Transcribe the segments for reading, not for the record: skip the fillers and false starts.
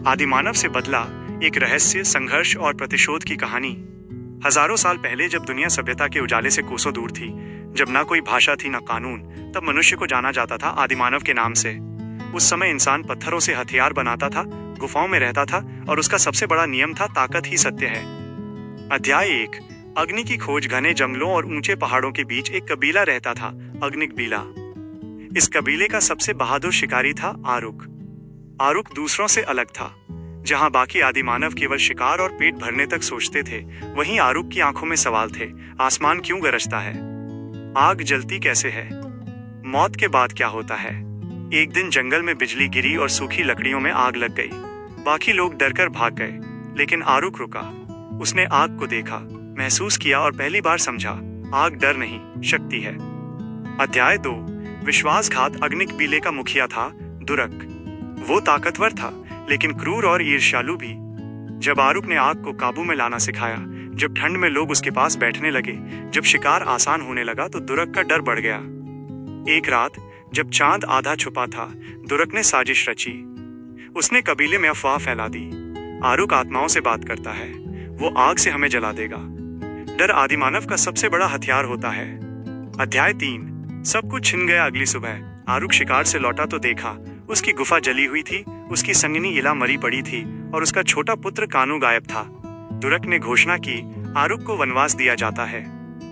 आदिमानव से बदला एक रहस्य, संघर्ष और प्रतिशोध की कहानी। हजारों साल पहले जब दुनिया सभ्यता के उजाले से कोसों दूर थी, जब ना कोई भाषा थी ना कानून, तब मनुष्य को जाना जाता था आदिमानव के नाम से। उस समय इंसान पत्थरों से हथियार बनाता था, गुफाओं में रहता था और उसका सबसे बड़ा नियम था ताकत ही सत्य है। अध्याय 1। अग्नि की खोज। घने जंगलों और ऊंचे पहाड़ों के बीच एक कबीला रहता था, अग्निकबीला। इस कबीले का सबसे बहादुर शिकारी था आरुक। आरुक दूसरों से अलग था। जहां बाकी आदिमानव केवल शिकार और पेट भरने तक सोचते थे, वहीं आरुक की आंखों में सवाल थे। आसमान क्यों गरजता है? आग जलती कैसे है? मौत के बाद क्या होता है? एक दिन जंगल में बिजली गिरी और सूखी लकड़ियों में आग लग गई। बाकी लोग डरकर भाग गए, लेकिन आरुक रुका। उसने आग को देखा, महसूस किया और पहली बार समझा, आग डर नहीं, शक्ति है। अध्याय 2। विश्वासघात। अग्निकबीले का मुखिया था दुरक। वो ताकतवर था, लेकिन क्रूर और ईर्ष्यालु भी। जब आरुक ने आग को काबू में लाना सिखाया, जब ठंड में लोग उसके पास बैठने लगे, जब शिकार आसान होने लगा, तो दुरक का डर बढ़ गया। एक रात जब चांद आधा छुपा था, दुरक ने साजिश रची। उसने कबीले में अफवाह फैला दी, आरुक आत्माओं से बात करता है, वो आग से हमें जला देगा। डर आदिमानव का सबसे बड़ा हथियार होता है। अध्याय 3। सब कुछ छिन गया। अगली सुबह आरुक शिकार से लौटा तो देखा, उसकी गुफा जली हुई थी, उसकी संगिनी इला मरी पड़ी थी और उसका छोटा पुत्र कानू गायब था। दुरक ने घोषणा की, आरुक को वनवास दिया जाता है,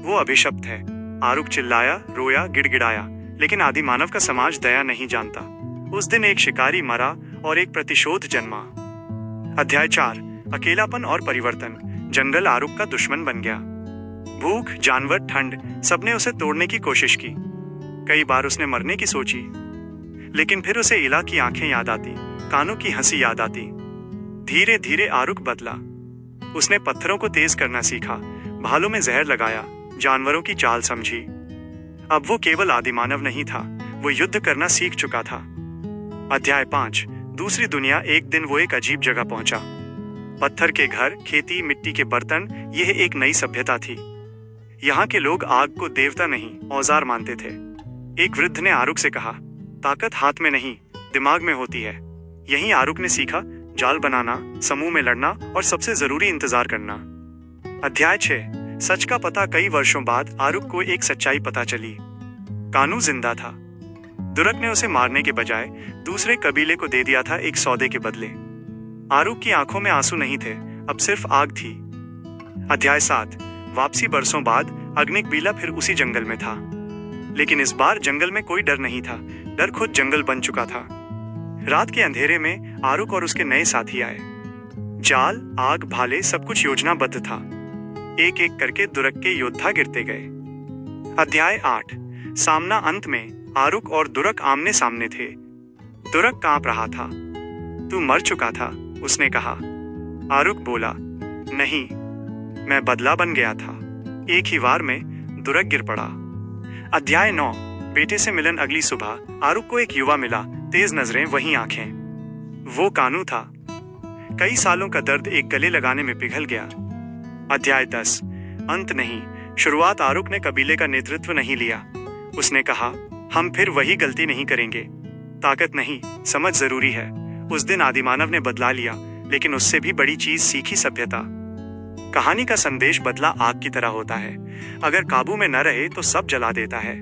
वो अभिशप्त है। आरुक चिल्लाया, रोया, गिड़गिड़ाया, लेकिन आदिमानव का समाज दया नहीं जानता। उस दिन एक शिकारी मरा और एक प्रतिशोध जन्मा। अध्याय 4। अकेलापन और परिवर्तन। जंगल आरुक का दुश्मन बन गया। भूख, जानवर, ठंड, सबने उसे तोड़ने की कोशिश की। कई बार उसने मरने की सोची, लेकिन फिर उसे इला की आंखें याद आती, कानों की हंसी याद आती। धीरे धीरे आरुक बदला। उसने पत्थरों को तेज करना सीखा, भालों में जहर लगाया, जानवरों की चाल समझी। अब वो केवल आदिमानव नहीं था, वो युद्ध करना सीख चुका था। अध्याय 5। दूसरी दुनिया। एक दिन वो एक अजीब जगह पहुंचा। पत्थर के घर, खेती, मिट्टी के बर्तन, यह एक नई सभ्यता थी। यहाँ के लोग आग को देवता नहीं, औजार मानते थे। एक वृद्ध ने आरुक से कहा, ताकत हाथ में नहीं, दिमाग में होती है। यहीं आरुक ने सीखा जाल बनाना, समूह में लड़ना और सबसे जरूरी इंतजार करना। अध्याय 6। सच का पता। कई वर्षों बाद आरुक को एक सच्चाई पता चली। कानू जिंदा था। दुरक ने उसे मारने के बजाय दूसरे कबीले को दे दिया था एक सौदे के बदले। आरुक की आंखों में आंसू नहीं थे, अब सिर्फ आग थी। अध्याय 7। वापसी। बरसों बाद अग्निकबीला फिर उसी जंगल में था, लेकिन इस बार जंगल में कोई डर नहीं था, डर खुद जंगल बन चुका था। रात के अंधेरे में आरुक और उसके नए साथी आए। जाल, आग, भाले, सब कुछ योजनाबद्ध था। एक एक करके दुरक के योद्धा गिरते गए। अध्याय 8। सामना। अंत में आरुक और दुरक आमने सामने थे। दुरक कांप रहा था। तू मर चुका था, उसने कहा। आरुक बोला, नहीं, मैं बदला बन गया था। एक ही वार में दुरक गिर पड़ा। अध्याय 9। बेटे से मिलन। अगली सुबह आरुक को एक युवा मिला, तेज नजरें, वही आंखें। वो कानू था। कई सालों का दर्द एक गले लगाने में पिघल गया। अध्याय 10। अंत नहीं, शुरुआत। आरुक ने कबीले का नेतृत्व नहीं लिया। उसने कहा, हम फिर वही गलती नहीं करेंगे। ताकत नहीं, समझ जरूरी है। उस दिन आदिमानव ने बदला लिया, लेकिन उससे भी बड़ी चीज सीखी, सभ्यता। कहानी का संदेश बदला आग की तरह होता है। अगर काबू में न रहे तो सब जला देता है,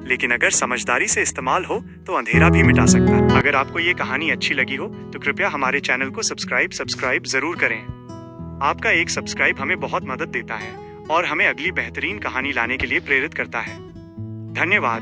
लेकिन अगर समझदारी से इस्तेमाल हो तो अंधेरा भी मिटा सकता है। अगर आपको ये कहानी अच्छी लगी हो तो कृपया हमारे चैनल को सब्सक्राइब जरूर करें। आपका एक सब्सक्राइब हमें बहुत मदद देता है और हमें अगली बेहतरीन कहानी लाने के लिए प्रेरित करता है। धन्यवाद।